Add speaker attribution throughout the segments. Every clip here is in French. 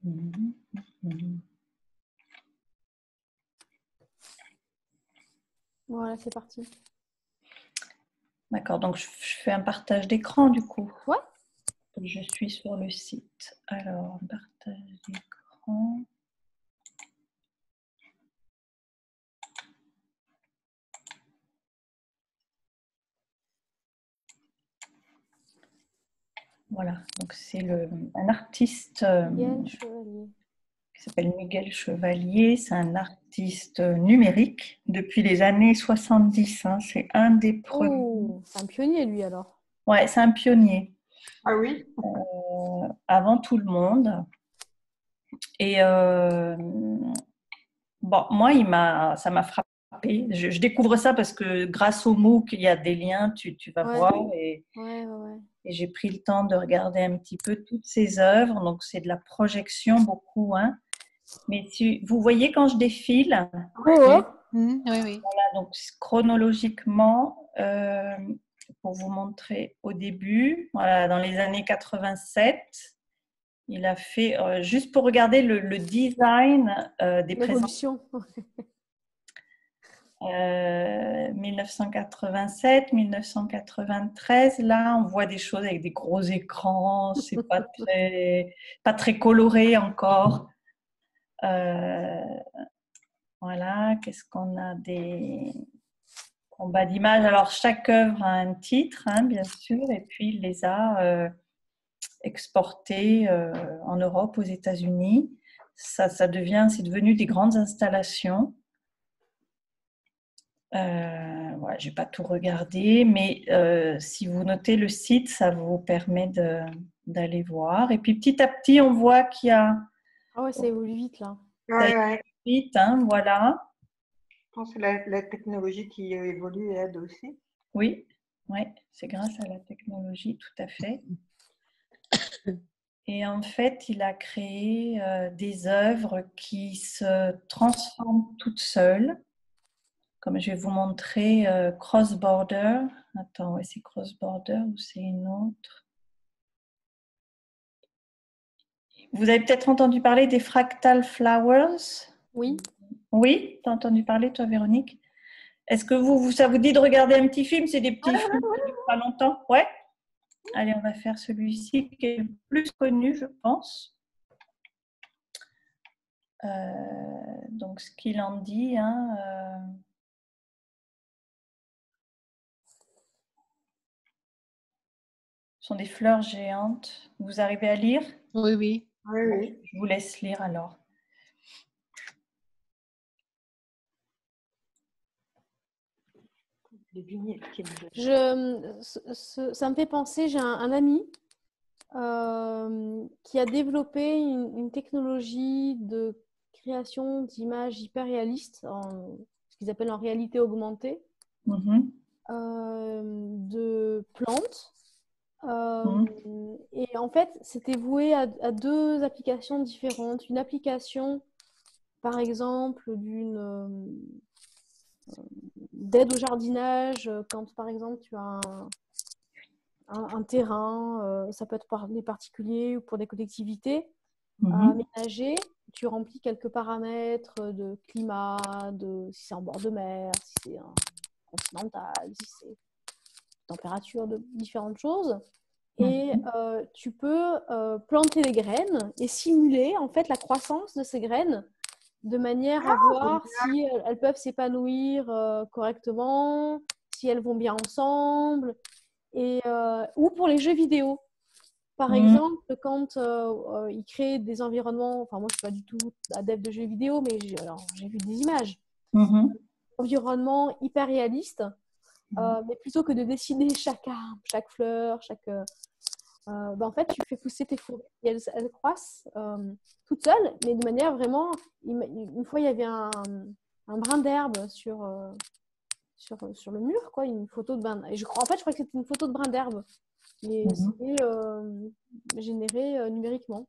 Speaker 1: Mhm. Mhm.
Speaker 2: Voilà, c'est parti.
Speaker 1: D'accord, donc je fais un partage d'écran du coup.
Speaker 2: Ouais.
Speaker 1: Je suis sur le site. Alors, partage d'écran. Voilà, donc c'est un artiste
Speaker 2: Miguel Chevalier.
Speaker 1: qui s'appelle Miguel Chevalier. C'est un artiste numérique depuis les années 70. Hein. C'est un des premiers.
Speaker 2: Oh, c'est un pionnier, lui, alors.
Speaker 1: Ouais, c'est un pionnier.
Speaker 3: Ah oui?
Speaker 1: Avant tout le monde. Et bon, moi, ça m'a frappé. Je découvre ça parce que grâce au MOOC, il y a des liens, tu vas
Speaker 2: Ouais.
Speaker 1: voir.
Speaker 2: Ouais.
Speaker 1: Et j'ai pris le temps de regarder un petit peu toutes ses œuvres. Donc, c'est de la projection beaucoup. Hein. Mais vous voyez quand je défile,
Speaker 2: Ouais.
Speaker 4: Oui, oui.
Speaker 1: voilà, donc chronologiquement, pour vous montrer au début, voilà, dans les années 87, il a fait, juste pour regarder le design des présentations.
Speaker 2: L'évolution.
Speaker 1: 1987, 1993, là, on voit des choses avec des gros écrans, c'est pas très coloré encore. Voilà, qu'est-ce qu'on a des combats d'images. Alors, chaque œuvre a un titre, hein, bien sûr, et puis il les a exportés en Europe, aux États-Unis. C'est devenu des grandes installations. Voilà, je n'ai pas tout regardé, mais si vous notez le site, ça vous permet d'aller voir. Et puis petit à petit, on voit qu'il y a…
Speaker 2: Ah ouais, ça évolue vite, là.
Speaker 3: Ouais.
Speaker 1: Vite, hein, voilà.
Speaker 3: Je pense que la technologie qui évolue aide aussi.
Speaker 1: Oui, ouais, c'est grâce à la technologie, tout à fait. Et en fait, il a créé des œuvres qui se transforment toutes seules. Comme je vais vous montrer Cross Border. Attends, ouais, c'est Cross Border ou c'est une autre? Vous avez peut-être entendu parler des Fractal Flowers?
Speaker 2: Oui.
Speaker 1: Oui, tu as entendu parler, toi, Véronique? Est-ce que ça vous dit de regarder un petit film? C'est des petits films qui ne durent pas longtemps. Ouais. Allez, on va faire celui-ci qui est le plus connu, je pense. Donc, ce qu'il en dit, hein, sont des fleurs géantes. Vous arrivez à lire?
Speaker 4: Oui, oui.
Speaker 3: Oui.
Speaker 1: Je vous laisse lire alors.
Speaker 3: Les vignettes
Speaker 2: ça me fait penser, j'ai un ami qui a développé une technologie de création d'images hyper réalistes, ce qu'ils appellent en réalité augmentée, de plantes. Et en fait, c'était voué à deux applications différentes. Une application, par exemple, d'aide au jardinage, quand par exemple tu as un terrain, ça peut être pour des particuliers ou pour des collectivités, aménagé, tu remplis quelques paramètres de climat, si c'est en bord de mer, si c'est continental, si c'est température, de différentes choses. Et tu peux planter les graines et simuler en fait la croissance de ces graines de manière à voir si elles peuvent s'épanouir correctement, si elles vont bien ensemble, ou pour les jeux vidéo. Par exemple, quand ils créent des environnements, enfin moi je ne suis pas du tout adepte de jeux vidéo, mais j'ai vu des images, environnements hyper réalistes, mais plutôt que de dessiner chaque arbre, chaque fleur, en fait, tu fais pousser tes fourmis et elles croissent toutes seules, mais de manière vraiment… Une fois, il y avait un brin d'herbe sur le mur, quoi, une photo de brin. Et je crois que c'était une photo de brin d'herbe, mais c'était généré numériquement.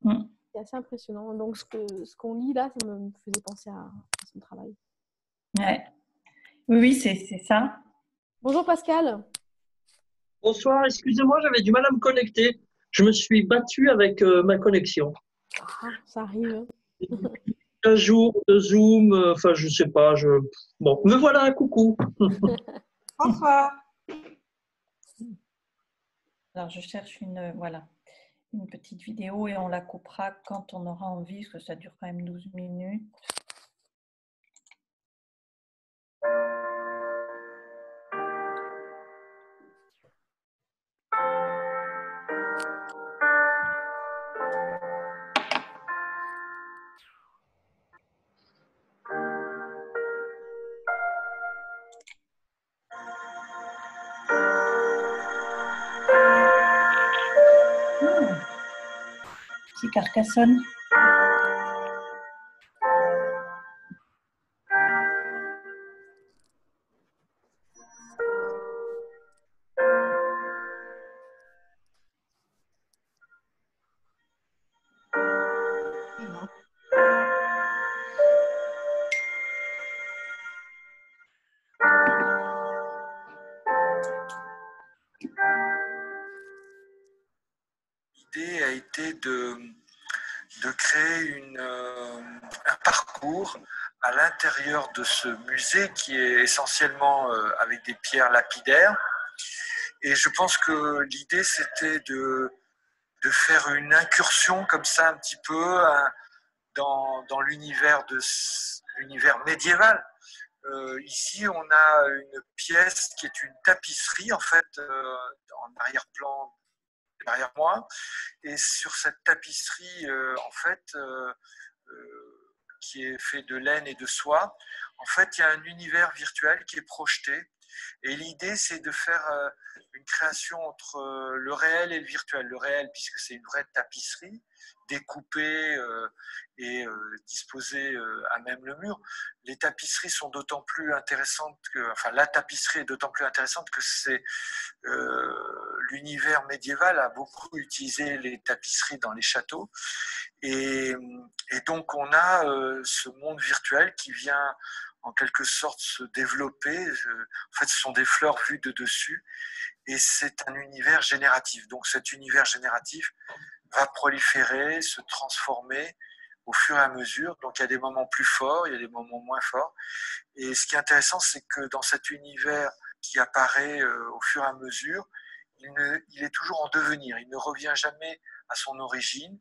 Speaker 2: C'est assez impressionnant. Donc, ce qu'on lit là, ça me faisait penser à son travail.
Speaker 1: Ouais. Oui, c'est ça.
Speaker 2: Bonjour Pascal.
Speaker 5: Bonsoir, excusez-moi, j'avais du mal à me connecter. Je me suis battu avec ma connexion.
Speaker 2: Ah, ça arrive.
Speaker 4: 15 jours de Zoom, enfin, je sais pas. Bon, me voilà, coucou.
Speaker 3: Bonsoir.
Speaker 1: Alors, je cherche voilà, une petite vidéo et on la coupera quand on aura envie, parce que ça dure quand même 12 minutes. Petit Carcassonne.
Speaker 5: L'idée a été de créer un parcours à l'intérieur de ce musée qui est essentiellement avec des pierres lapidaires. Et je pense que l'idée, c'était de faire une incursion comme ça un petit peu dans l'univers médiéval. Ici, on a une pièce qui est une tapisserie, en fait, en arrière-plan derrière moi. Et sur cette tapisserie, en fait, qui est fait de laine et de soie, en fait, il y a un univers virtuel qui est projeté. Et l'idée, c'est de faire une création entre le réel et le virtuel. Le réel, puisque c'est une vraie tapisserie, découpée et disposée à même le mur. Les tapisseries sont d'autant plus intéressantes enfin, la tapisserie est d'autant plus intéressante que c'est l'univers médiéval a beaucoup utilisé les tapisseries dans les châteaux. Et donc, on a ce monde virtuel qui vient en quelque sorte se développer. En fait, ce sont des fleurs vues de dessus et c'est un univers génératif. Donc, cet univers génératif va proliférer, se transformer au fur et à mesure. Donc, il y a des moments plus forts, il y a des moments moins forts. Et ce qui est intéressant, c'est que dans cet univers qui apparaît au fur et à mesure, il est toujours en devenir. Il ne revient jamais à son origine.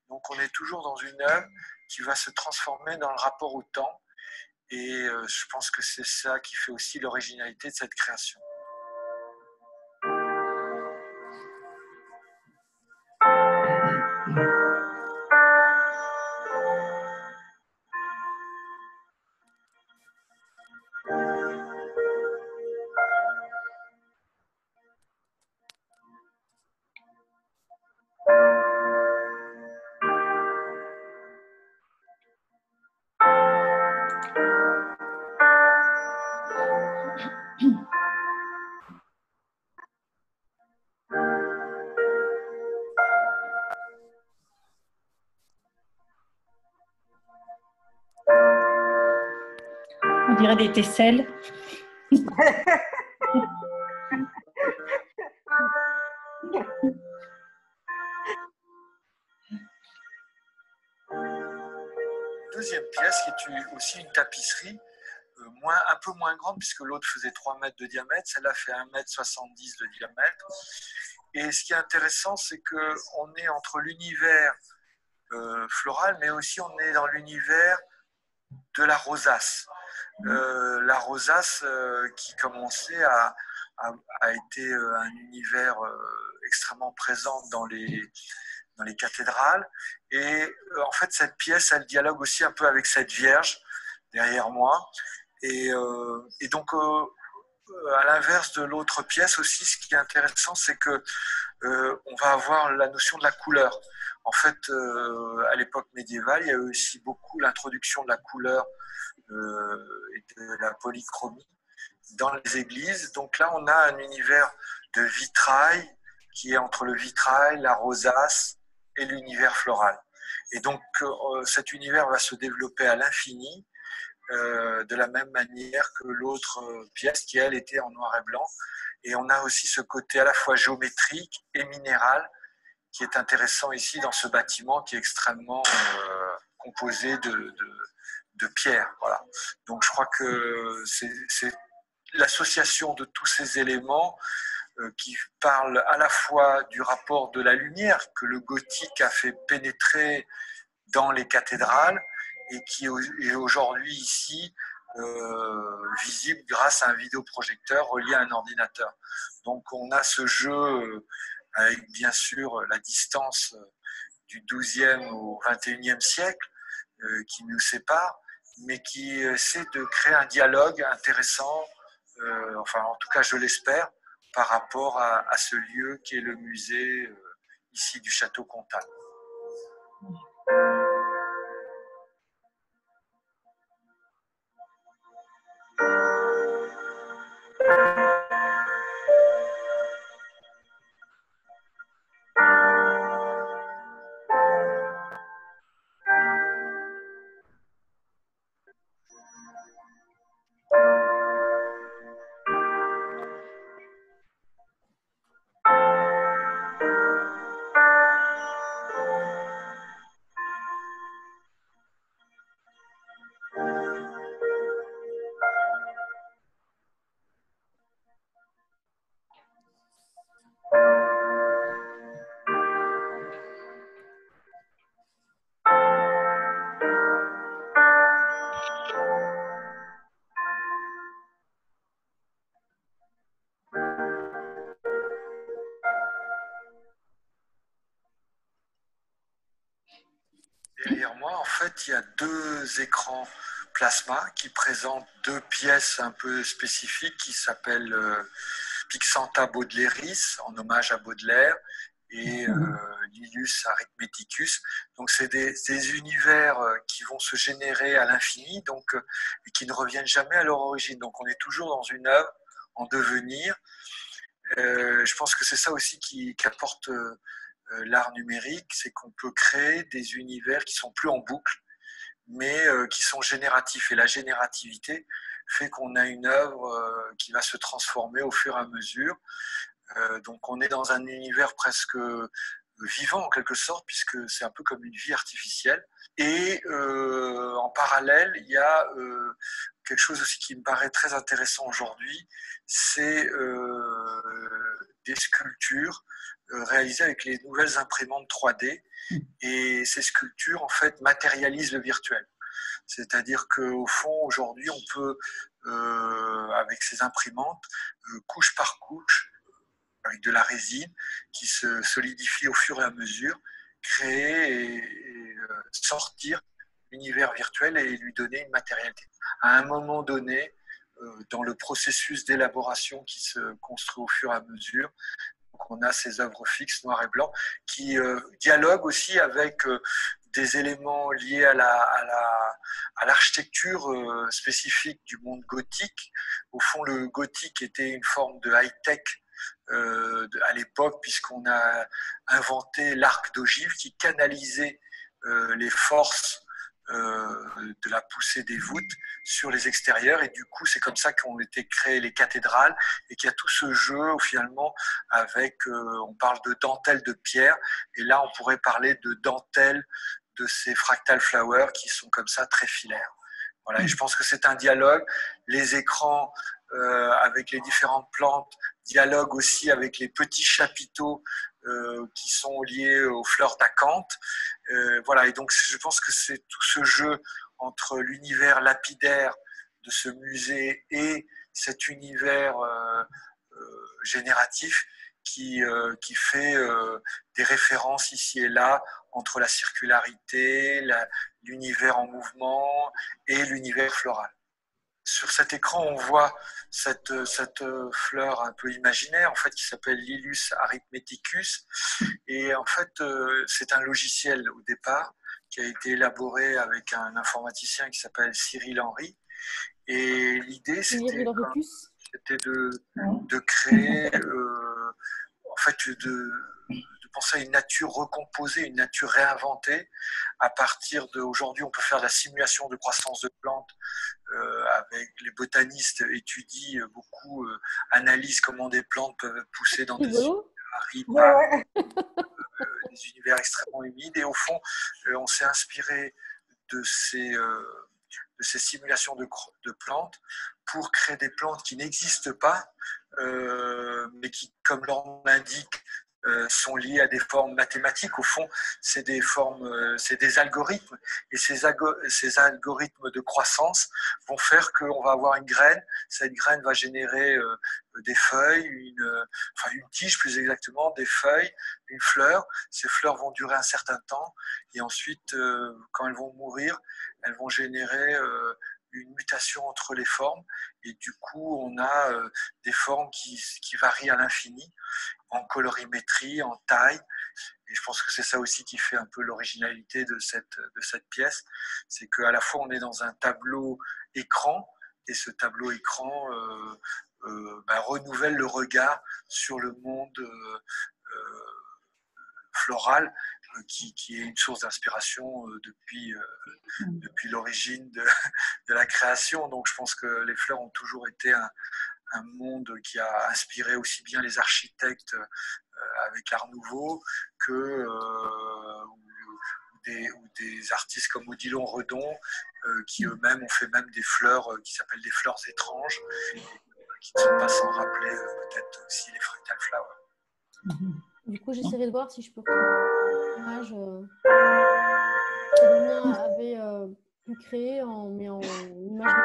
Speaker 5: Donc, on est toujours dans une œuvre qui va se transformer dans le rapport au temps. Et je pense que c'est ça qui fait aussi l'originalité de cette création.
Speaker 1: On dirait des tesselles.
Speaker 5: Deuxième pièce qui est aussi une tapisserie, un peu moins grande puisque l'autre faisait 3 mètres de diamètre, celle-là fait 1,70 m de diamètre. Et ce qui est intéressant, c'est qu'on est entre l'univers floral, mais aussi on est dans l'univers de la rosace. La rosace qui commençait a été un univers extrêmement présent dans les cathédrales. Et en fait, cette pièce, elle dialogue aussi un peu avec cette Vierge derrière moi. Et donc, à l'inverse de l'autre pièce aussi, ce qui est intéressant, c'est que on va avoir la notion de la couleur. En fait, à l'époque médiévale, il y a eu aussi beaucoup l'introduction de la couleur et de la polychromie dans les églises. Donc là, on a un univers de vitrail qui est entre le vitrail, la rosace et l'univers floral. Et donc, cet univers va se développer à l'infini, de la même manière que l'autre pièce qui, elle, était en noir et blanc. Et on a aussi ce côté à la fois géométrique et minéral qui est intéressant ici dans ce bâtiment qui est extrêmement composé de pierre. Voilà. Donc je crois que c'est l'association de tous ces éléments qui parlent à la fois du rapport de la lumière que le gothique a fait pénétrer dans les cathédrales et qui est aujourd'hui ici visible grâce à un vidéoprojecteur relié à un ordinateur. Donc on a ce jeu avec bien sûr la distance du XIIe au XXIe siècle qui nous sépare, mais qui essaie de créer un dialogue intéressant, enfin en tout cas je l'espère, par rapport à ce lieu qui est le musée ici du Château Comtal. Derrière moi, en fait, il y a deux écrans plasma qui présentent deux pièces un peu spécifiques qui s'appellent Pixanta Baudelaires, en hommage à Baudelaire, et Lilius Arithmeticus. Donc, c'est des univers qui vont se générer à l'infini et qui ne reviennent jamais à leur origine. Donc, on est toujours dans une œuvre en devenir. Je pense que c'est ça aussi qui apporte l'art numérique, c'est qu'on peut créer des univers qui sont plus en boucle, mais qui sont génératifs. Et la générativité fait qu'on a une œuvre qui va se transformer au fur et à mesure. Donc on est dans un univers presque vivant en quelque sorte, puisque c'est un peu comme une vie artificielle. Et en parallèle, il y a quelque chose aussi qui me paraît très intéressant aujourd'hui, c'est des sculptures réalisées avec les nouvelles imprimantes 3D. Et ces sculptures, en fait, matérialisent le virtuel. C'est-à-dire qu'au fond, aujourd'hui, on peut, avec ces imprimantes, couche par couche, avec de la résine qui se solidifie au fur et à mesure, créer et sortir l'univers virtuel et lui donner une matérialité. À un moment donné, dans le processus d'élaboration qui se construit au fur et à mesure, donc on a ces œuvres fixes noir et blanc qui dialoguent aussi avec des éléments liés à l'architecture spécifique du monde gothique. Au fond, le gothique était une forme de high-tech à l'époque, puisqu'on a inventé l'arc d'ogive qui canalisait les forces de la poussée des voûtes sur les extérieurs, et du coup c'est comme ça qu'ont été créées les cathédrales et qu'il y a tout ce jeu finalement avec, on parle de dentelle de pierre, et là on pourrait parler de dentelle de ces fractal flowers qui sont comme ça très filaires. Voilà, et je pense que c'est un dialogue. Les écrans avec les différentes plantes dialoguent aussi avec les petits chapiteaux qui sont liés aux fleurs d'acanthe. Voilà, et donc je pense que c'est tout ce jeu entre l'univers lapidaire de ce musée et cet univers génératif qui fait des références ici et là entre la circularité, l'univers en mouvement et l'univers floral. Sur cet écran, on voit cette fleur un peu imaginaire, en fait, qui s'appelle Lilius Arithmeticus. Et en fait, c'est un logiciel au départ qui a été élaboré avec un informaticien qui s'appelle Cyril Henry. Et l'idée, c'était de créer, en fait, de penser à une nature recomposée, une nature réinventée. À partir d'aujourd'hui, on peut faire de la simulation de croissance de plantes. Avec les botanistes étudient beaucoup, analysent comment des plantes peuvent pousser dans des univers arides,
Speaker 3: Ouais.
Speaker 5: des univers extrêmement humides. Et au fond, on s'est inspiré de ces simulations de plantes pour créer des plantes qui n'existent pas, mais qui, comme leur nom l'indique, sont liées à des formes mathématiques. Au fond, c'est des formes, c'est des algorithmes. Et ces algorithmes de croissance vont faire qu'on va avoir une graine. Cette graine va générer des feuilles, une tige plus exactement, des feuilles, une fleur. Ces fleurs vont durer un certain temps. Et ensuite, quand elles vont mourir, elles vont générer une mutation entre les formes. Et du coup, on a des formes qui varient à l'infini, en colorimétrie, en taille. Et je pense que c'est ça aussi qui fait un peu l'originalité de cette pièce. C'est qu'à la fois, on est dans un tableau écran, et ce tableau écran renouvelle le regard sur le monde floral, qui est une source d'inspiration depuis l'origine de la création. Donc je pense que les fleurs ont toujours été un monde qui a inspiré aussi bien les architectes avec l'Art Nouveau que ou des artistes comme Odilon Redon qui eux-mêmes ont fait même des fleurs qui s'appellent des fleurs étranges, et qui ne sont pas sans rappeler peut-être aussi les fractal flowers.
Speaker 2: Du coup, j'essaierai de voir si je peux retrouver l'image que Damien avait pu créer mais en image de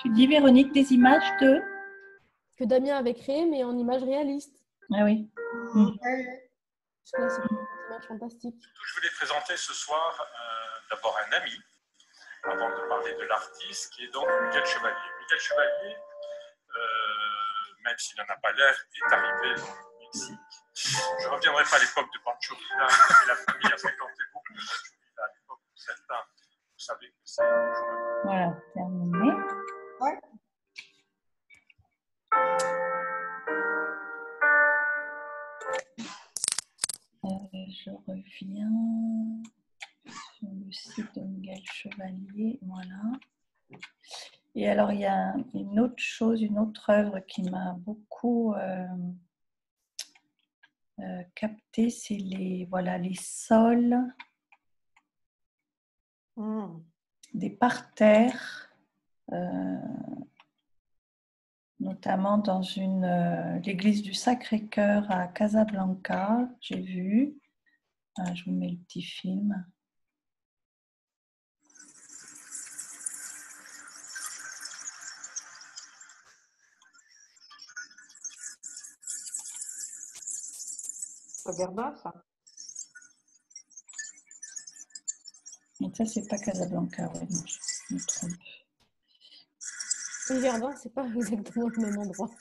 Speaker 1: Tu dis, Véronique, des images de...
Speaker 2: que Damien avait créé, mais en image réaliste.
Speaker 1: Ah oui.
Speaker 2: Parce que là, c'est une image fantastique.
Speaker 6: Je voulais présenter ce soir d'abord un ami, avant de parler de l'artiste, qui est donc Miguel Chevalier. Miguel Chevalier, même s'il n'en a pas l'air, est arrivé au Mexique. Je ne reviendrai pas à l'époque de Pancho Villa, et la famille a fréquenté beaucoup de Pancho Villa à l'époque où certains, vous savez que c'est toujours...
Speaker 1: Voilà, terminé.
Speaker 3: Ouais.
Speaker 1: Je reviens sur le site de Miguel Chevalier, voilà. Et alors, il y a une autre chose, une autre œuvre qui m'a beaucoup captée, c'est les sols des parterres, notamment dans l'église du Sacré-Cœur à Casablanca, j'ai vu. Je vous mets le petit film.
Speaker 3: Regarde ça.
Speaker 1: Et ça, c'est pas Casablanca, ouais, non, je me trompe.
Speaker 2: Et Verdun, c'est pas exactement le même endroit.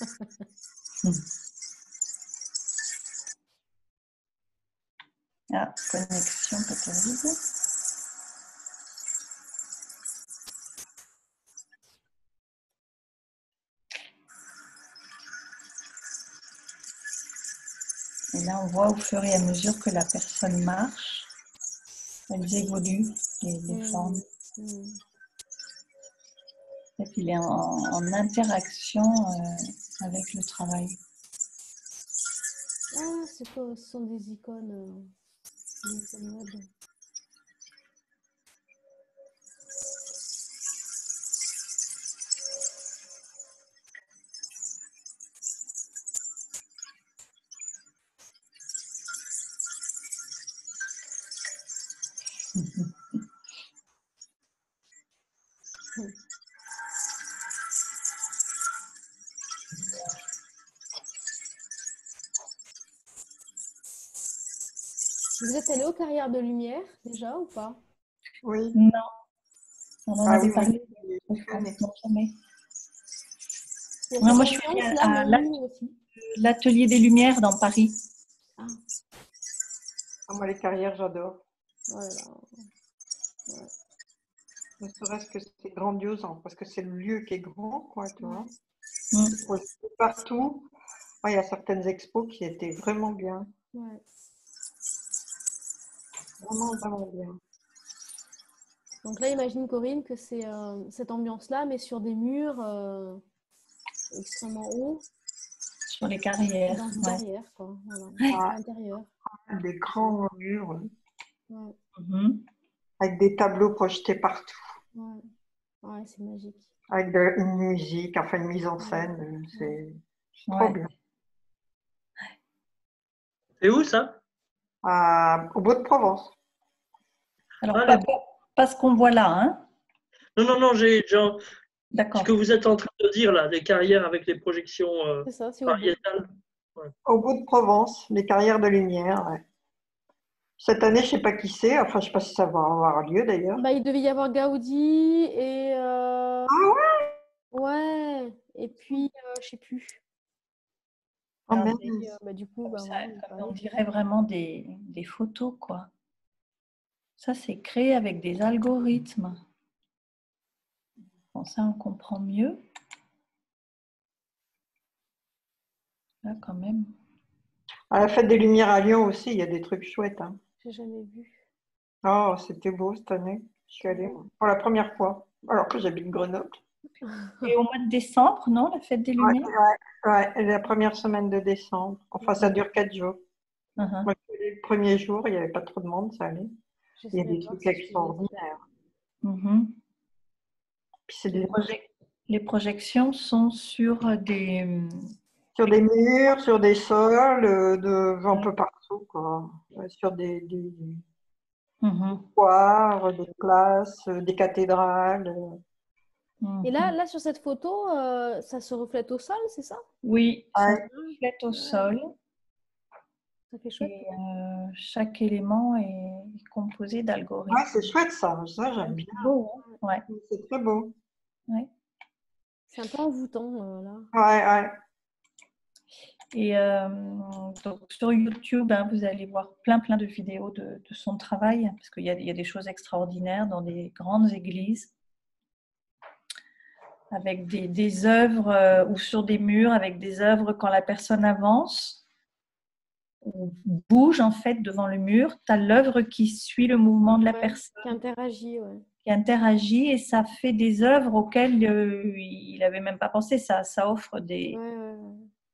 Speaker 1: Ah, connexion pas terrible. Et là, on voit au fur et à mesure que la personne marche, elles évoluent, les formes. Et puis, il est en interaction avec le travail.
Speaker 2: Ah, c'est quoi? Ce sont des icônes web. Vous êtes allé aux Carrières de Lumière déjà ou pas?
Speaker 3: Oui.
Speaker 1: Non, on en avait
Speaker 3: oui,
Speaker 1: parlé.
Speaker 3: oui.
Speaker 1: Non, jamais.
Speaker 2: Il y a
Speaker 1: Non, moi,
Speaker 2: cette
Speaker 1: je suis
Speaker 2: ambiance
Speaker 1: allée à
Speaker 2: là, mais où aussi?
Speaker 1: l'Atelier des Lumières dans Paris.
Speaker 2: Ah,
Speaker 3: Moi, les carrières, j'adore.
Speaker 2: voilà.
Speaker 3: Ne serait-ce que c'est grandiose, hein, parce que c'est le lieu qui est grand, quoi, tu vois.
Speaker 1: Mm.
Speaker 3: Pour aller partout. Ouais, il y a certaines expos qui étaient vraiment bien.
Speaker 2: Ouais.
Speaker 3: Vraiment, vraiment bien.
Speaker 2: Donc là, imagine Corinne que c'est cette ambiance-là, mais sur des murs extrêmement hauts.
Speaker 1: sur les carrières.
Speaker 2: Dans une
Speaker 1: Ouais.
Speaker 2: carrière, quoi. Voilà.
Speaker 1: Ouais.
Speaker 2: À l'intérieur.
Speaker 3: Des grands murs
Speaker 2: Ouais.
Speaker 1: Mhm.
Speaker 3: avec des tableaux projetés partout,
Speaker 2: Ouais. Ouais, c'est magique.
Speaker 3: avec une musique, enfin une mise en scène. C'est trop
Speaker 1: Ouais.
Speaker 3: bien.
Speaker 4: C'est où ça?
Speaker 3: Au Beau-de-Provence.
Speaker 1: Alors,
Speaker 4: Ah,
Speaker 1: pas ce qu'on voit là, hein?
Speaker 4: non, j'ai genre ce
Speaker 1: D'accord.
Speaker 4: que vous êtes en train de dire là, les carrières avec les projections
Speaker 2: C'est ça, c'est au bout.
Speaker 4: pariétales.
Speaker 3: Au Beau-de-Provence, les carrières de lumière. Ouais. Cette année, je ne sais pas qui c'est. Enfin, je ne sais pas si ça va avoir lieu d'ailleurs.
Speaker 2: Bah, il devait y avoir Gaudi et ouais, et puis je sais plus.
Speaker 3: Oh,
Speaker 1: Alors,
Speaker 3: mince.
Speaker 2: Bah, du coup,
Speaker 1: comme
Speaker 2: bah,
Speaker 1: ça,
Speaker 2: voilà, il
Speaker 1: comme
Speaker 2: paraît
Speaker 1: on
Speaker 2: que-
Speaker 1: dirait vraiment des photos, quoi. Ça, c'est créé avec des algorithmes. Bon, ça, on comprend mieux. Là, quand même.
Speaker 3: À la Fête des Lumières à Lyon aussi, il y a des trucs chouettes. Hein.
Speaker 2: j'ai jamais vu.
Speaker 3: Oh, c'était beau cette année. Je suis allée pour la première fois, alors que j'habite Grenoble.
Speaker 1: Et au mois de décembre, non, la fête des Lumières?
Speaker 3: Ouais, la première semaine de décembre. Enfin, ça dure 4 jours.
Speaker 1: Uh-huh.
Speaker 3: Moi, je suis allée le premier jour, il n'y avait pas trop de monde, ça allait. Il y a
Speaker 2: J'essaierai
Speaker 3: des
Speaker 2: de voir
Speaker 3: trucs
Speaker 2: si je suis
Speaker 3: extraordinaires.
Speaker 1: Mhm.
Speaker 3: Puis c'est
Speaker 1: Les projections sont sur
Speaker 3: sur des murs, sur des sols, un peu partout, quoi. Sur des
Speaker 1: Mhm.
Speaker 3: foires, des places, des cathédrales.
Speaker 2: Et
Speaker 1: Mhm.
Speaker 2: là, sur cette photo, ça se reflète au sol, c'est ça?
Speaker 1: Oui, ça
Speaker 3: Ouais.
Speaker 1: se reflète au sol
Speaker 2: Ça fait chouette.
Speaker 1: et chaque élément est composé
Speaker 3: Ouais,
Speaker 1: d'algorithmes.
Speaker 3: c'est chouette ça, j'aime bien.
Speaker 1: C'est beau, hein? Ouais,
Speaker 3: C'est très beau.
Speaker 1: ouais.
Speaker 2: C'est un peu envoûtant, là.
Speaker 3: Ouais.
Speaker 1: Et donc sur YouTube, hein, vous allez voir plein de vidéos de son travail, parce qu'il y a des choses extraordinaires dans des grandes églises, avec des œuvres ou sur des murs, avec des œuvres quand la personne avance ou bouge en fait devant le mur, tu as l'œuvre qui suit le mouvement de la
Speaker 2: Ouais,
Speaker 1: personne,
Speaker 2: qui interagit, ouais.
Speaker 1: qui interagit, et ça fait des œuvres auxquelles il n'avait même pas pensé. Ça offre
Speaker 2: Ouais, ouais.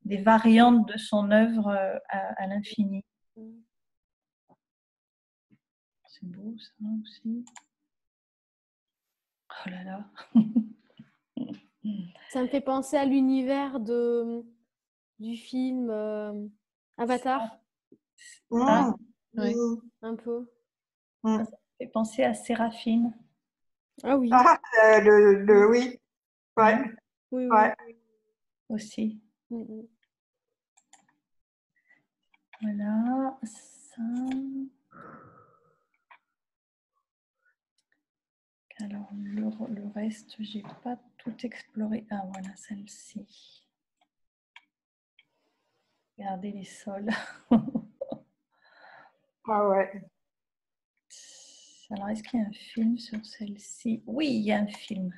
Speaker 1: des variantes de son œuvre à l'infini. C'est beau ça aussi. Oh là là.
Speaker 2: Ça me fait penser à l'univers du film Avatar,
Speaker 1: Ah,
Speaker 2: ouais,
Speaker 3: Mmh.
Speaker 2: un peu.
Speaker 3: Mmh.
Speaker 1: ça fait penser à Séraphine.
Speaker 2: Ah oui,
Speaker 3: Oui. Ouais.
Speaker 2: oui, oui.
Speaker 3: Ouais.
Speaker 1: Aussi.
Speaker 2: Mm.
Speaker 1: Voilà, ça. Alors, le reste, j'ai pas tout exploré. Ah, voilà, celle-ci. Regardez les sols.
Speaker 3: Ah ouais.
Speaker 1: Alors, est-ce qu'il y a un film sur celle-ci? Oui, il y a un film.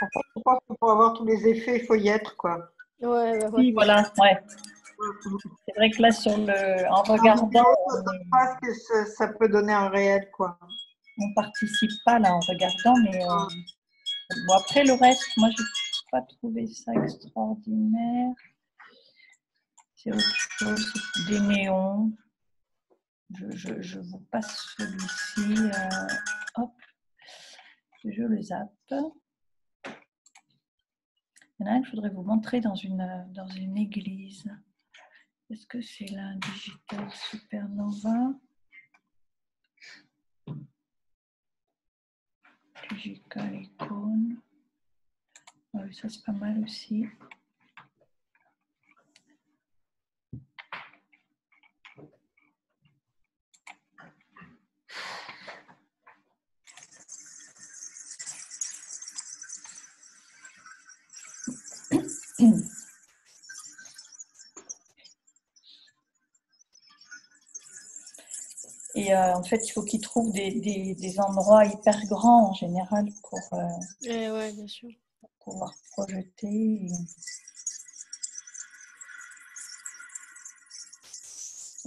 Speaker 3: Enfin, je pense que pour avoir tous les effets, il faut y être, quoi.
Speaker 2: Ouais, bah,
Speaker 1: Oui,
Speaker 2: ouais.
Speaker 1: voilà, ouais. C'est vrai que là, en regardant,
Speaker 3: Pas que ça peut donner un réel, quoi.
Speaker 1: on participe pas là en regardant, mais bon, après le reste, moi, j'ai pas trouvé ça extraordinaire. C'est autre chose, c'est des néons. Je vous passe celui-ci. Hop, je le zappe. Il y en a un que je voudrais vous montrer dans une église. Est-ce que c'est la Digital Supernova? Digital Icon. Oui, ça c'est pas mal aussi. Et en fait, il faut qu'ils trouvent des endroits hyper grands en général pour
Speaker 2: Ouais, bien sûr.
Speaker 1: pouvoir projeter.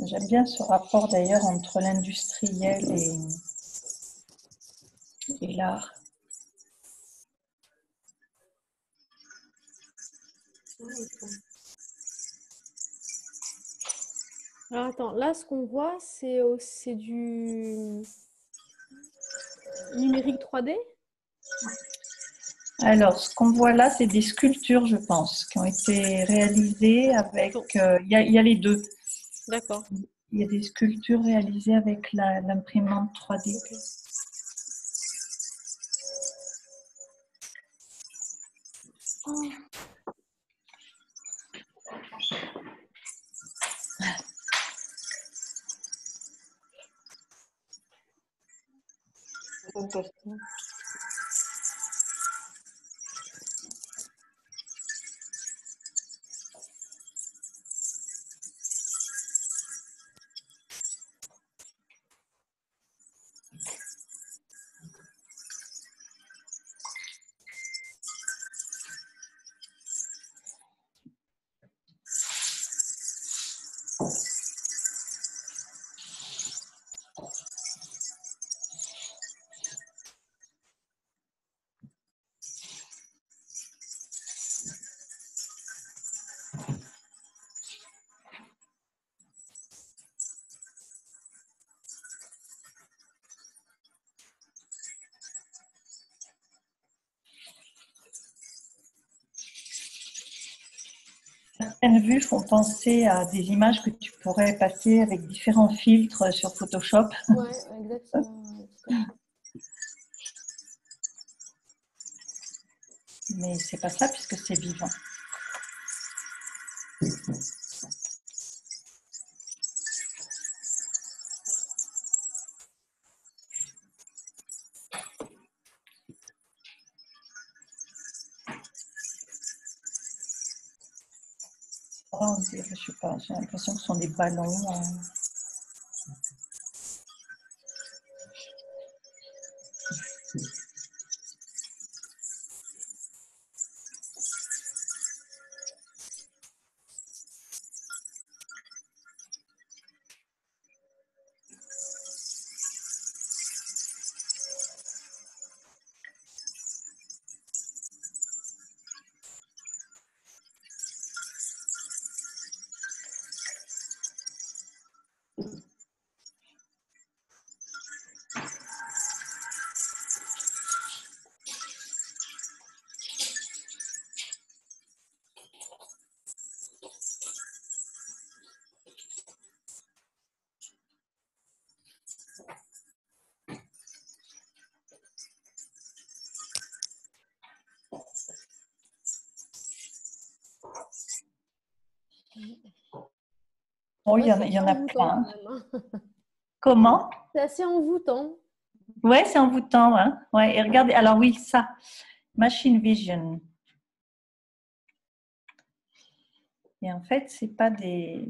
Speaker 1: J'aime bien ce rapport d'ailleurs entre l'industriel et l'art.
Speaker 2: Alors attends, là ce qu'on voit, c'est du numérique 3D?
Speaker 1: Alors, ce qu'on voit là, c'est des sculptures, je pense, qui ont été réalisées avec... Il y a les deux.
Speaker 2: D'accord.
Speaker 1: Il y a des sculptures réalisées avec l'imprimante 3D.
Speaker 2: Okay. Oh.
Speaker 1: Certaines vues font penser à des images que tu pourrais passer avec différents filtres sur Photoshop.
Speaker 2: Ouais, exactement.
Speaker 1: Mais c'est pas ça puisque c'est vivant. On dirait, je sais pas, j'ai l'impression que ce sont des ballons. Oh, il y en a plein. Comment?
Speaker 2: C'est assez envoûtant.
Speaker 1: Ouais, c'est envoûtant. Hein? Ouais, et regardez, alors oui, ça, Machine Vision. Et en fait, c'est pas des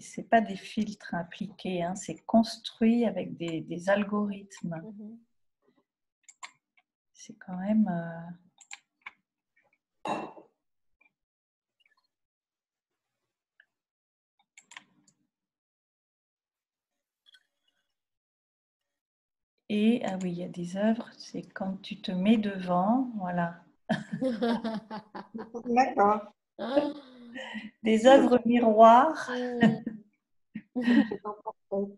Speaker 1: filtres appliqués, hein, c'est construit avec des algorithmes. C'est quand même... Et, ah oui, il y a des œuvres, c'est quand tu te mets devant, voilà.
Speaker 3: D'accord.
Speaker 1: Des œuvres miroirs.
Speaker 3: C'est pas parfait.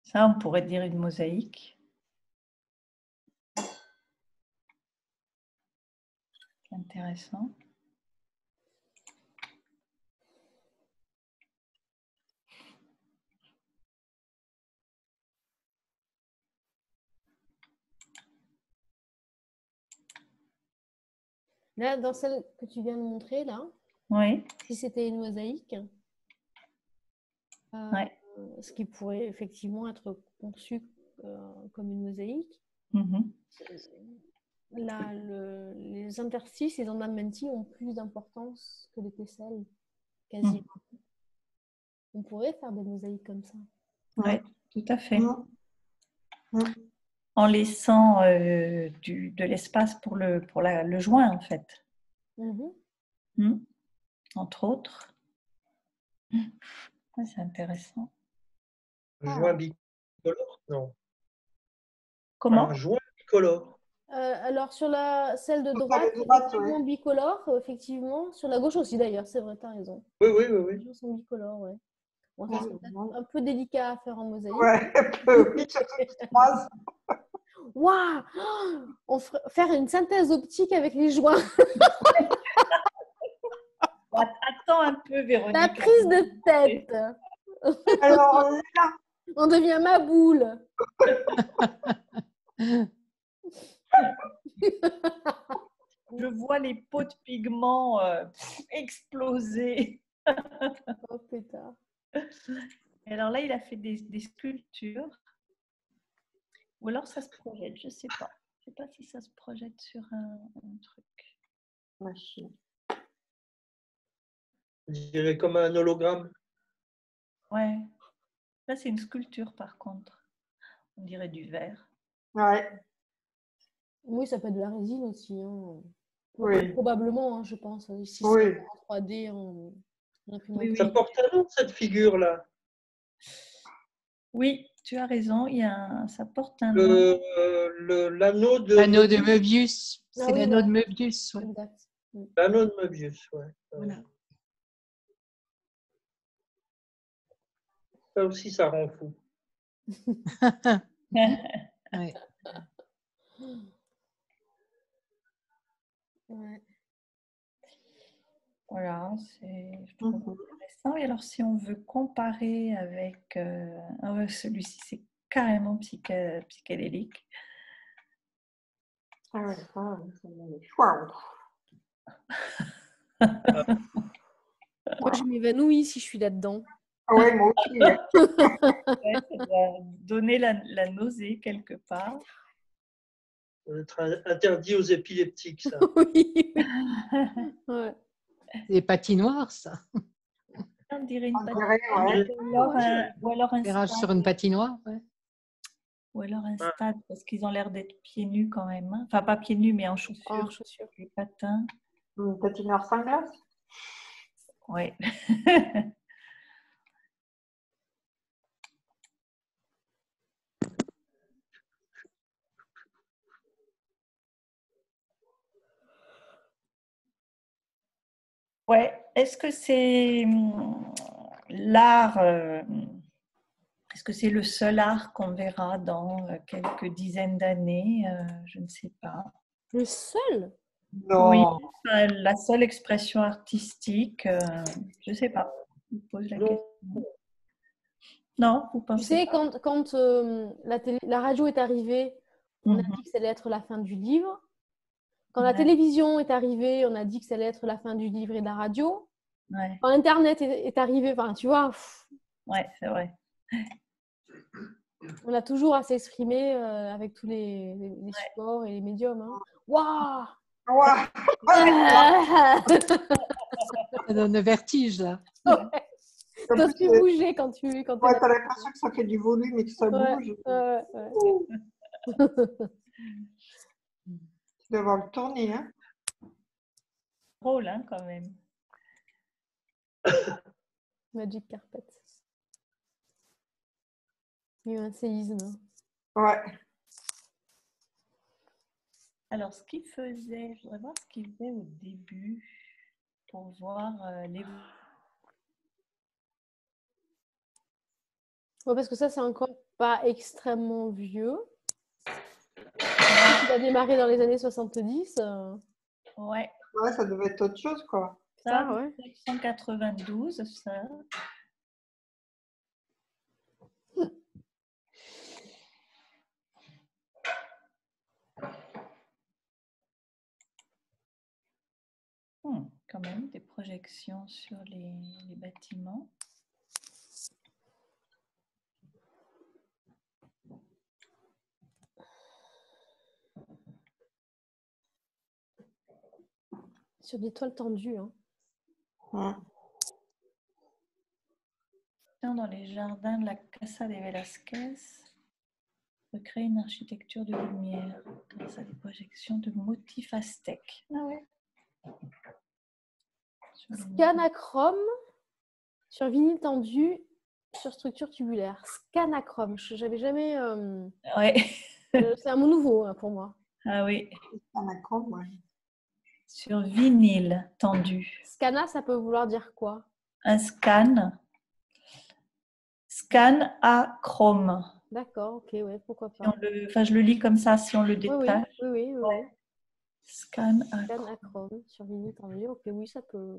Speaker 1: Ça, on pourrait dire une mosaïque. C'est intéressant.
Speaker 2: Là, dans celle que tu viens de montrer, là,
Speaker 1: Oui,
Speaker 2: si c'était une mosaïque,
Speaker 1: ouais.
Speaker 2: ce qui pourrait effectivement être conçu comme une mosaïque,
Speaker 1: Mhm.
Speaker 2: là, les interstices, les ornamenti ont plus d'importance que les tesselles, quasiment. On pourrait faire des mosaïques comme ça.
Speaker 1: Oui, tout à fait.
Speaker 3: Mm.
Speaker 1: En laissant de l'espace pour le joint, en fait. Entre autres. Ouais, c'est intéressant.
Speaker 4: Un joint bicolore? Non.
Speaker 1: Comment?
Speaker 4: Un joint bicolore.
Speaker 2: Alors, sur celle de
Speaker 3: Sur
Speaker 2: droite,
Speaker 3: la droite,
Speaker 2: effectivement, bicolore, effectivement. Sur la gauche aussi, d'ailleurs, c'est vrai, tu as raison.
Speaker 4: Oui.
Speaker 2: Les gens sont bicolores, ouais. Bon, ça,
Speaker 3: Ouais,
Speaker 2: c'est peut-être un peu délicat à faire en mosaïque.
Speaker 3: Ouais, un peu, oui, surtout que tu croises.
Speaker 2: Waouh! Faire une synthèse optique avec les joints.
Speaker 1: Attends un peu, Véronique.
Speaker 2: La prise de tête.
Speaker 3: Alors là,
Speaker 2: On devient ma boule.
Speaker 1: Je vois les pots de pigments exploser.
Speaker 2: Oh, pétard.
Speaker 1: Et alors là, il a fait des sculptures. Ou alors ça se projette, je ne sais pas. Je ne sais pas si ça se projette sur un truc.
Speaker 3: machine.
Speaker 4: Je dirais comme un hologramme.
Speaker 1: Ouais. Là, c'est une sculpture par contre. On dirait du verre.
Speaker 3: Ouais,
Speaker 2: Oui, ça peut être de la résine aussi. Hein.
Speaker 3: oui.
Speaker 2: Probablement, hein, je pense. Si
Speaker 3: Oui.
Speaker 2: c'est en 3D, en imprimante.
Speaker 1: Oui,
Speaker 4: Ça porte un nom, cette figure-là.
Speaker 1: Oui, tu as raison. Ça porte un nom.
Speaker 4: L'anneau de...
Speaker 7: L'anneau de Möbius.
Speaker 2: Ah
Speaker 7: C'est
Speaker 2: oui,
Speaker 7: l'anneau
Speaker 2: voilà.
Speaker 7: de Möbius. Ouais.
Speaker 2: Exact.
Speaker 4: L'anneau de Möbius, ouais.
Speaker 7: Voilà.
Speaker 4: Ça aussi, ça rend fou.
Speaker 7: Ouais.
Speaker 2: Ouais.
Speaker 1: Voilà, je trouve intéressant. Et alors, si on veut comparer avec celui-ci, c'est carrément psychédélique.
Speaker 3: Ah ouais, ça, waouh.
Speaker 2: Moi, je m'évanouis si je suis là-dedans.
Speaker 3: Ah ouais, moi aussi.
Speaker 1: Ouais, ça doit donner la nausée quelque part.
Speaker 4: Ça doit être interdit aux épileptiques, ça.
Speaker 2: Oui. Ouais.
Speaker 7: Des patinoires, ça.
Speaker 1: On dirait une
Speaker 3: On
Speaker 1: patinoire.
Speaker 3: dirait, ouais.
Speaker 1: Ou alors un
Speaker 7: Éclairage
Speaker 1: stade.
Speaker 7: sur une patinoire. Ouais.
Speaker 1: Ou alors un stade, parce qu'ils ont l'air d'être pieds nus quand même. Hein. Enfin, pas pieds nus, mais en chaussures.
Speaker 2: En chaussures.
Speaker 1: Les patins.
Speaker 3: Une patinoire sans glace.
Speaker 1: Oui. Ouais. Est-ce que c'est l'art est-ce que c'est le seul art qu'on verra dans quelques dizaines d'années? Je ne sais pas.
Speaker 2: Le seul?
Speaker 3: Non.
Speaker 1: Oui, la seule expression artistique, je ne sais pas. Je vous pose la question. Non, vous
Speaker 2: Tu
Speaker 1: pensez
Speaker 2: sais,
Speaker 1: pas?
Speaker 2: quand la radio est arrivée, on a dit que ça allait être la fin du livre. Quand la télévision est arrivée, on a dit que ça allait être la fin du livre et de la radio.
Speaker 1: Ouais.
Speaker 2: Quand Internet est arrivé, enfin, tu vois.
Speaker 1: Ouais, c'est vrai.
Speaker 2: On a toujours à s'exprimer avec tous les supports et les médiums. Hein. Waouh!
Speaker 3: Ouais.
Speaker 7: Ça donne le vertige, là.
Speaker 2: Tu n'oses plus bouger quand tu
Speaker 3: Ouais, t'as l'impression que ça fait du volume et que ça bouge.
Speaker 2: Ouais.
Speaker 3: Devoir le tourner, hein.
Speaker 1: Drôle, hein, quand même.
Speaker 2: Magic Carpet. Il y a eu un séisme.
Speaker 3: Ouais.
Speaker 1: Alors, ce qu'il faisait, je voudrais voir ce qu'il faisait au début pour voir les.
Speaker 2: Ouais, parce que ça, c'est encore pas extrêmement vieux. Il a démarré dans les années 70.
Speaker 1: Ouais,
Speaker 3: Ouais, ça devait être autre chose, quoi.
Speaker 1: ça,
Speaker 2: ouais.
Speaker 1: 1992, ça. Quand même, des projections sur les bâtiments.
Speaker 2: Sur des toiles tendues. Hein.
Speaker 1: Dans les jardins de la Casa de Velázquez, recréer une architecture de lumière grâce à des projections de motifs aztèques. Ah ouais.
Speaker 2: Scanachrome sur vinyle tendu sur structure tubulaire. Scanachrome, j'avais jamais.
Speaker 1: Ouais.
Speaker 2: C'est un mot nouveau hein, pour moi.
Speaker 1: Ah oui.
Speaker 3: Scanachrome, ouais.
Speaker 1: Sur vinyle tendu.
Speaker 2: Scana, ça peut vouloir dire quoi?
Speaker 1: Un scan. Scan à chrome.
Speaker 2: D'accord, ok, ouais, pourquoi pas.
Speaker 1: Je le lis comme ça, si on le détache.
Speaker 2: Oui.
Speaker 1: Scan à
Speaker 2: chrome sur vinyle tendu. Ok, oui, ça peut.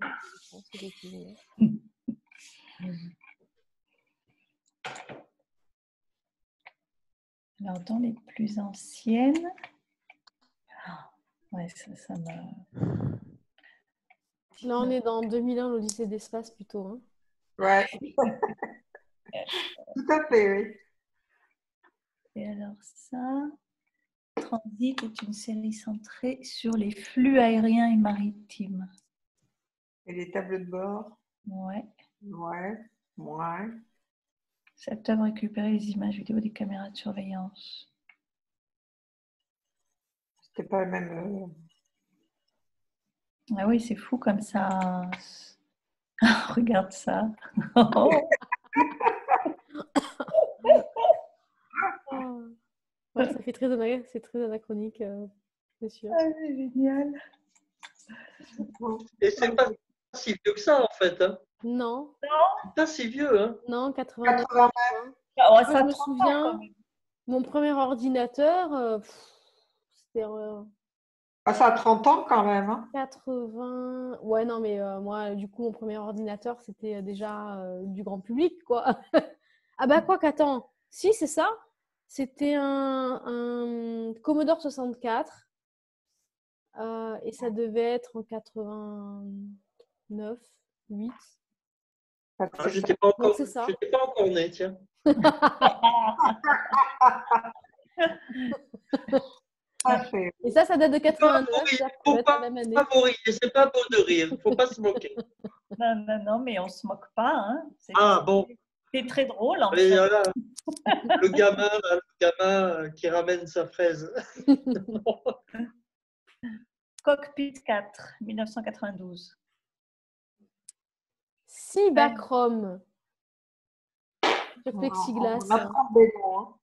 Speaker 1: Alors, dans les plus anciennes, ouais, ça m'a.
Speaker 2: Là, on est dans 2001, l'Odyssée d'espace plutôt. Hein.
Speaker 3: Ouais. Tout à fait, oui.
Speaker 1: Et alors ça, Transit est une série centrée sur les flux aériens et maritimes.
Speaker 3: Et les tableaux de bord.
Speaker 1: Ouais. Cette œuvre récupérait les images vidéo des caméras de surveillance.
Speaker 3: C'était pas le même.
Speaker 1: Ah oui, c'est fou comme ça. Regarde ça.
Speaker 2: Ouais, ça fait c'est très anachronique, c'est sûr.
Speaker 1: Ah, c'est génial.
Speaker 4: Et c'est pas si vieux que ça, en fait. Hein.
Speaker 2: Non.
Speaker 4: C'est pas si vieux. Hein.
Speaker 2: Non, 89.
Speaker 1: Oh,
Speaker 2: je me souviens, mon premier ordinateur, c'était...
Speaker 3: ça a 30 ans quand même. Hein.
Speaker 2: 80... Ouais, non, mais moi, du coup, mon premier ordinateur, c'était déjà du grand public, quoi. Ah bah quoi qu'attends. Si, c'est ça. C'était un Commodore 64. Et ça devait être en 89, 8.
Speaker 4: J'étais pas encore né, tiens.
Speaker 2: Et ça date de 89.
Speaker 4: Faut pas favoriser, c'est pas beau de rire, faut pas se moquer.
Speaker 1: Non, mais on se moque pas. Hein.
Speaker 4: Bon.
Speaker 1: C'est très drôle. En
Speaker 4: fait. Voilà. Le gamin qui ramène sa fraise.
Speaker 1: Cockpit 4, 1992.
Speaker 2: Cibachrome. Le plexiglas.
Speaker 3: On apprend des noms.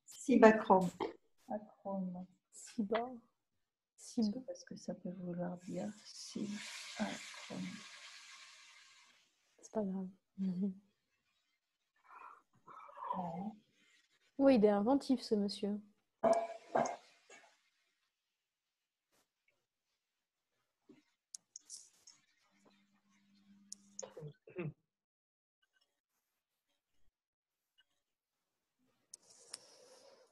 Speaker 1: Cibachrome.
Speaker 3: Cibachrome.
Speaker 2: Ciba.
Speaker 1: Je sais pas ce que ça peut vouloir dire. Cibachrome.
Speaker 2: C'est pas grave. Oui, il est inventif, ce monsieur.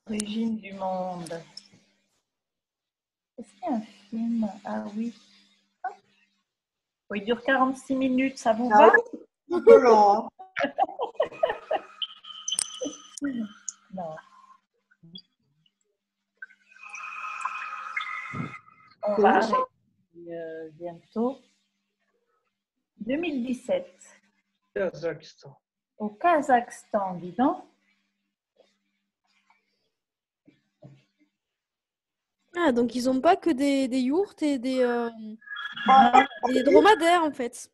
Speaker 1: Origine du monde. Est-ce qu'il y a un film? Ah oui. Il dure 46 minutes, ça vous va?
Speaker 3: Un peu long.
Speaker 1: Non. On va arrêter bientôt. 2017.
Speaker 4: Kazakhstan.
Speaker 1: Au Kazakhstan, dis donc.
Speaker 2: Ah, donc ils n'ont pas que des yourtes et des
Speaker 3: Ah,
Speaker 2: dromadaires en fait.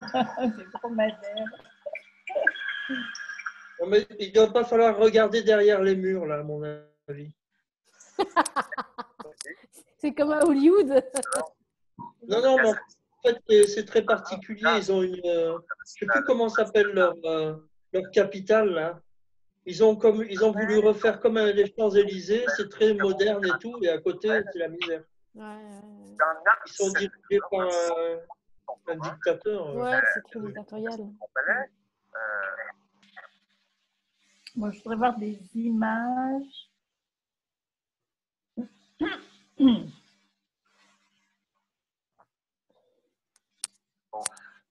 Speaker 1: Des dromadaires.
Speaker 4: Non, mais il ne doit pas falloir regarder derrière les murs, là, à mon avis.
Speaker 2: C'est comme à Hollywood.
Speaker 4: Non, non, mais en fait, c'est très particulier. Ils ont une. Je ne sais plus comment s'appelle leur capitale, là. Ils ont voulu refaire comme les Champs-Élysées. C'est très moderne et tout. Et à côté, c'est la misère. Ils sont dirigés par un dictateur.
Speaker 2: Ouais, c'est très dictatorial.
Speaker 1: Moi, je voudrais voir des images.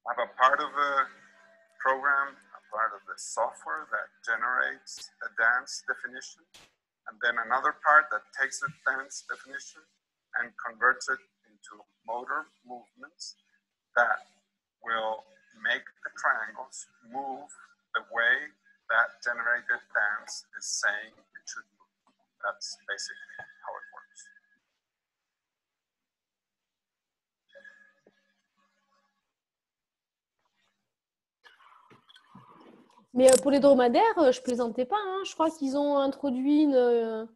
Speaker 6: I have a part of a program, a part of the software that generates a dance definition, and then another part that takes the dance definition and converts it into motor movements that will make the triangles move the way that generated dance is saying it should move. That's basically how it works.
Speaker 2: Mais pour les dromadaires, je plaisantais pas. Hein. Je crois qu'ils ont introduit un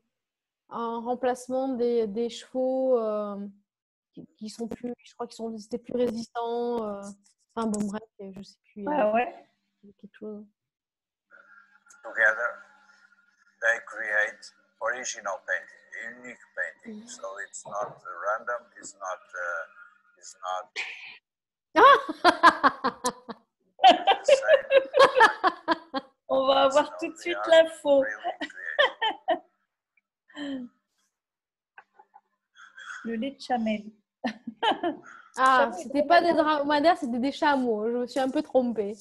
Speaker 2: remplacement des chevaux qui sont plus. Je crois c'était plus résistants. Enfin bon, bref, je sais plus.
Speaker 1: Ah ouais.
Speaker 2: Quelque chose.
Speaker 8: Together, they create original painting, unique painting. So it's not random. It's not.
Speaker 1: On va avoir tout de suite l'info. Le lait de chamel.
Speaker 2: Ah, c'était pas des dromadaires, c'était des chameaux. Je me suis un peu trompée.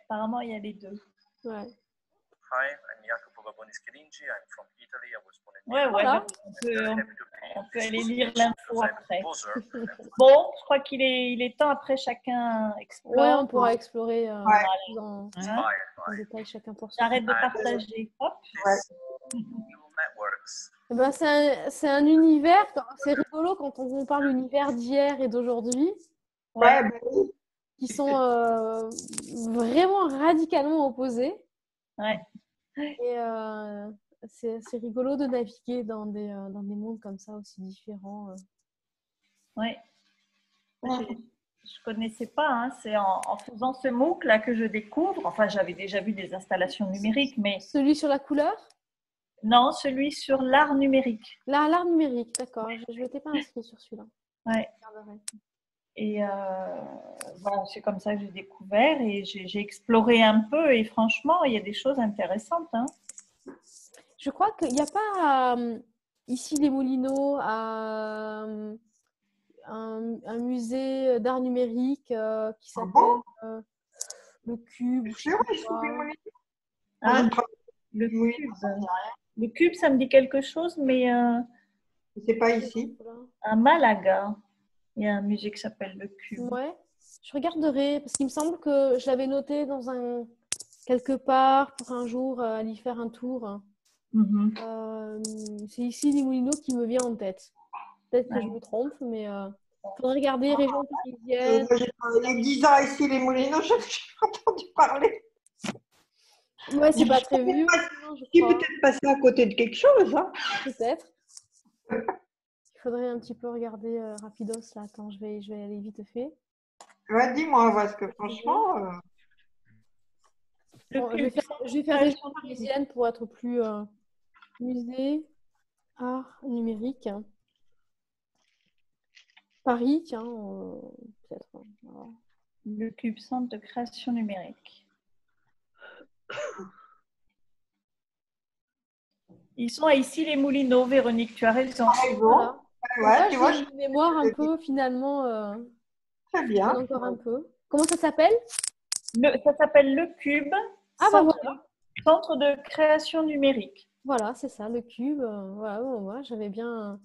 Speaker 1: Apparemment, il y a les deux.
Speaker 2: Ouais.
Speaker 8: Hi, I'm Jacopo Baboni-Schirinci. I'm from Italy. I was born in
Speaker 1: Ouais,
Speaker 2: Voilà.
Speaker 1: on peut aller lire l'info après. Bon, je crois qu'il est temps après chacun explore.
Speaker 2: Ouais, on pourra explorer
Speaker 3: Ouais.
Speaker 2: en détail chacun pour soi.
Speaker 1: J'arrête de partager. Hop.
Speaker 2: Eh ben, c'est un univers, c'est rigolo quand on compare l'univers d'hier et d'aujourd'hui,
Speaker 3: Ouais, ben oui.
Speaker 2: qui sont vraiment radicalement opposés.
Speaker 1: Ouais.
Speaker 2: Et c'est rigolo de naviguer dans des mondes comme ça aussi différents.
Speaker 1: Ouais. Je connaissais pas. Hein. C'est en faisant ce MOOC là que je découvre. Enfin, j'avais déjà vu des installations numériques, mais
Speaker 2: Celui sur la couleur?
Speaker 1: non, celui sur l'art numérique.
Speaker 2: L'art numérique, d'accord. Je ne m'étais pas inscrite sur celui-là.
Speaker 1: Ouais. Et voilà, c'est comme ça que j'ai découvert et j'ai exploré un peu et franchement, il y a des choses intéressantes. Hein.
Speaker 2: Je crois qu'il n'y a pas ici les Moulineaux un musée d'art numérique qui s'appelle le Cube. Je sais pas.
Speaker 1: Ah, le Cube. Le Cube, ça me dit quelque chose, mais
Speaker 3: C'est pas ici.
Speaker 1: à Malaga, il y a un musée qui s'appelle le Cube.
Speaker 2: Ouais, je regarderai parce qu'il me semble que je l'avais noté quelque part pour un jour aller y faire un tour. C'est ici les Moulineaux qui me vient en tête. Peut-être que je me trompe, mais il faudrait regarder région parisienne.
Speaker 3: J'ai travaillé 10 ans ici, les Moulineaux, je n'ai pas entendu parler.
Speaker 2: Ouais, c'est pas très vieux.
Speaker 3: Tu es peut-être passé à côté de quelque chose. Hein.
Speaker 2: Peut-être. Il faudrait un petit peu regarder rapidos là. Attends, je vais aller vite fait.
Speaker 3: Ouais, dis-moi, parce que franchement.
Speaker 2: Bon, je vais faire région parisienne pour être plus musée, art numérique. Paris, tiens, peut-être. Voilà.
Speaker 1: Le Cube, centre de création numérique. Ils sont à Issy-les-Moulineaux, Véronique, tu as raison.
Speaker 2: Voilà.
Speaker 3: Ouais, tu vois,
Speaker 2: j'ai une mémoire un peu, finalement,
Speaker 3: très bien.
Speaker 2: encore un peu. Comment ça s'appelle?
Speaker 1: Ça s'appelle le Cube,
Speaker 2: Ah bah voilà.
Speaker 1: centre de création numérique.
Speaker 2: Voilà, c'est ça, le Cube. Voilà, moi, j'avais bien...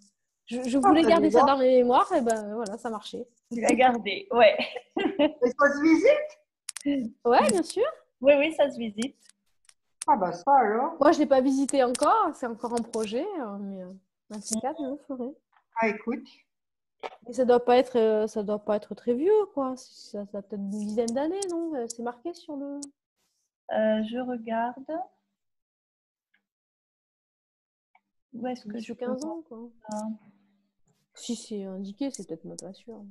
Speaker 2: Je voulais garder ça dans mes mémoires, et ben voilà, ça marchait.
Speaker 1: Tu l'as gardé, ouais.
Speaker 3: Et ça se visite?
Speaker 2: Ouais, bien sûr.
Speaker 1: Oui, ça se visite.
Speaker 3: Ah bah ça alors.
Speaker 2: Moi, je ne l'ai pas visité encore, c'est encore en projet, mais un de ces quatre, je le ferai.
Speaker 3: Ah écoute,
Speaker 2: Et ça doit pas être très vieux, quoi. Ça a peut-être une dizaine d'années, non? C'est marqué sur le.
Speaker 1: Je regarde. Où est-ce que
Speaker 2: 10
Speaker 1: je
Speaker 2: ou
Speaker 1: peux
Speaker 2: 15
Speaker 1: voir
Speaker 2: ans, quoi.
Speaker 1: ça?
Speaker 2: Si c'est indiqué, c'est peut-être même pas sûr.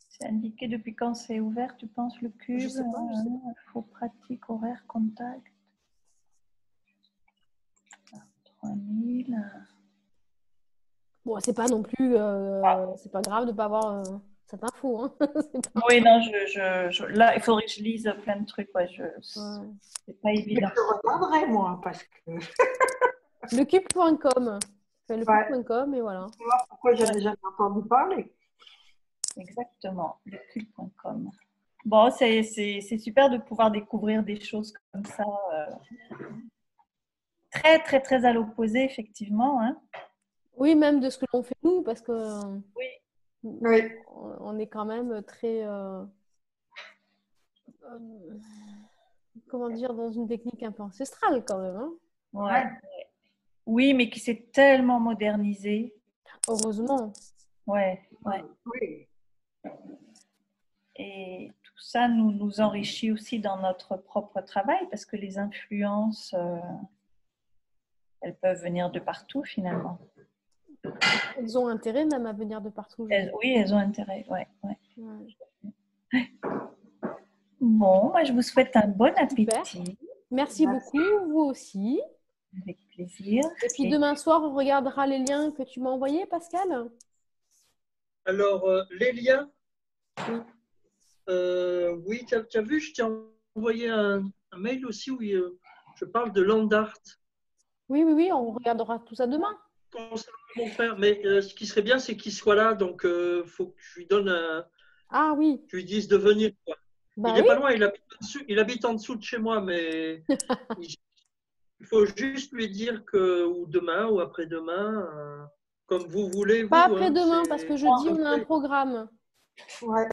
Speaker 1: C'est indiqué depuis quand c'est ouvert, tu penses, le cube?
Speaker 2: Je sais pas.
Speaker 1: Info pratique, horaire, contact. 3000.
Speaker 2: Bon, c'est pas non plus. C'est pas grave de pas avoir cette info. Hein. C'est pas-
Speaker 1: Oui, non, là, il faudrait que je lise plein de trucs. Ouais,
Speaker 2: Ouais.
Speaker 1: c'est pas
Speaker 3: mais
Speaker 1: évident.
Speaker 3: je regarderai moi parce que
Speaker 2: Lecube.com. Fais
Speaker 3: Ouais.
Speaker 2: lecube.com et voilà.
Speaker 3: je sais pas pourquoi j'avais jamais entendu parler.
Speaker 1: Exactement, lecube.com. Bon, c'est super de pouvoir découvrir des choses comme ça. Très, très, très à l'opposé, effectivement. Hein.
Speaker 2: Oui, même de ce que l'on fait nous, parce que
Speaker 3: Oui.
Speaker 2: on est quand même très. Comment dire, dans une technique un peu ancestrale quand même. Hein.
Speaker 1: Ouais. Oui, mais qui s'est tellement modernisé.
Speaker 2: Heureusement.
Speaker 1: Ouais.
Speaker 3: Oui.
Speaker 1: Et tout ça nous enrichit aussi dans notre propre travail parce que les influences, elles peuvent venir de partout finalement.
Speaker 2: Elles ont intérêt même à venir de partout.
Speaker 1: Oui, elles ont intérêt. Ouais.
Speaker 2: Ouais.
Speaker 1: Bon, moi je vous souhaite un bon appétit.
Speaker 2: Super. Merci beaucoup, vous aussi.
Speaker 1: Avec plaisir.
Speaker 2: Et puis demain soir, on regardera les liens que tu m'as envoyés, Pascal.
Speaker 4: Alors, les liens, oui, tu as vu, je t'ai envoyé un mail aussi où je parle de land art.
Speaker 2: Oui, on regardera tout ça demain.
Speaker 4: Concernant mon frère, mais ce qui serait bien, c'est qu'il soit là, donc il faut que je lui donne
Speaker 2: Ah oui.
Speaker 4: je lui dise de venir. Quoi.
Speaker 2: Bah,
Speaker 4: il n'est
Speaker 2: oui.
Speaker 4: pas loin, il habite en dessous de chez moi, mais il faut juste lui dire que ou demain ou après-demain, comme vous voulez.
Speaker 2: Pas
Speaker 4: vous,
Speaker 2: après-demain,
Speaker 4: hein,
Speaker 2: parce que jeudi, on a un programme.
Speaker 3: Ouais.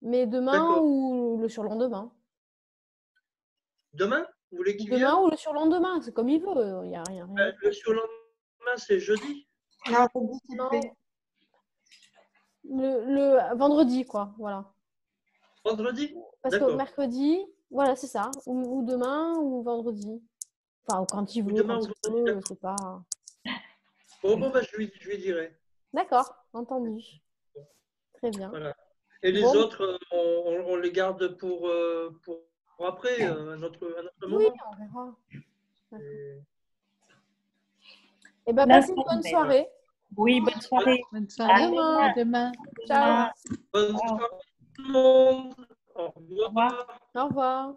Speaker 2: Mais demain ou le surlendemain.
Speaker 4: Demain, vous voulez qu'il
Speaker 2: Demain
Speaker 4: vienne
Speaker 2: ou le surlendemain, c'est comme il veut. Il n'y a rien.
Speaker 4: Le surlendemain, c'est jeudi.
Speaker 3: Non, jeudi, c'est
Speaker 2: Non.
Speaker 3: fait.
Speaker 2: Le vendredi, quoi. Voilà.
Speaker 4: Vendredi.
Speaker 2: Parce que mercredi, voilà, c'est ça. Ou demain ou vendredi. Enfin, quand il veut,
Speaker 4: demain
Speaker 2: quand
Speaker 4: ou
Speaker 2: il
Speaker 4: vendredi,
Speaker 2: veut, c'est pas.
Speaker 4: Bon, bah, je lui dirai.
Speaker 2: D'accord, entendu. Très bien.
Speaker 4: Voilà. Et les autres, on les garde pour après, un autre moment.
Speaker 2: Oui, on verra. Et bien, passez une bonne soirée.
Speaker 1: Oui, bonne soirée.
Speaker 7: Bonne soirée.
Speaker 2: À
Speaker 7: demain.
Speaker 2: Ciao.
Speaker 4: Bonne soirée tout le monde. Au revoir.
Speaker 2: Au revoir.